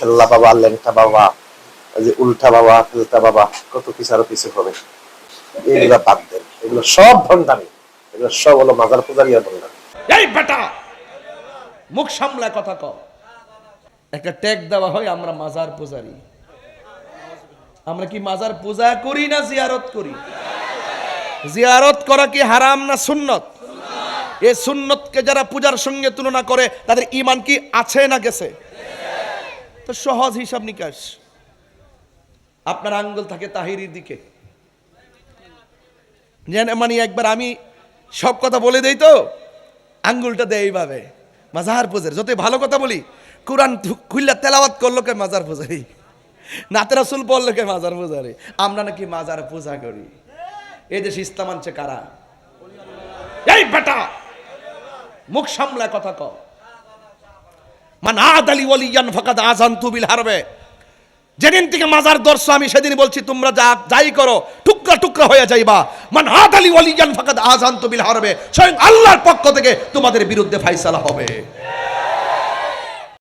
খেলনা বাবা, ল্যাংটা বাবা, যে উল্টা বাবা, খেলতা বাবা, কত কিছু আরো কিছু হবে। এগুলা বাদ দেন, এগুলো সব ভণ্ডামি, এগুলো সব হলো মাজার পূজারী আর ভণ্ডামি। এই বেটা মুখ সামলায় কথা কও। একটা ট্যাগ দেওয়া হয় আমরা মাজার পূজারি। আমরা কি মাজার পূজা করি না জিয়ারত করি? জিয়ারত করা কি হারাম না সুন্নত? এই সুন্নতকে যারা পূজার সঙ্গে তুলনা করে তাদের ঈমান কি আছে না গেছে? তো সহজ হিসাব নিকাশ। আপনার আঙ্গুল থাকে তাহিরির দিকে, মানে একবার আমি সব কথা বলে দেই তো আঙ্গুলটা দেয় এইভাবে মাজার পূজারি। যতই ভালো কথা বলি, কোরআন খুললা তেলাওয়াত করলো কে মাজার পূজারি, নাতে রাসূল পড়লো কে মাজার পূজারি। আমরা নাকি মাজার পূজা করি। এই দেশে ইসলাম আনছে কারা? এই বেটা মুখ সামলায় কথা কও। মান আদালি ওয়ালিয়ান ফাকাদ আযানতু বিল হারবে। যেদিন থেকে মাজার দর্শ আমি সেদিন বলছি তোমরা যাই করো টুকরা টুকরা হয়ে যাইবা। মান আদালি ওয়ালিয়ান ফাকাদ আযানতু বিল হারবে। স্বয়ং আল্লাহর পক্ষ থেকে তোমাদের বিরুদ্ধে ফায়সালা হবে।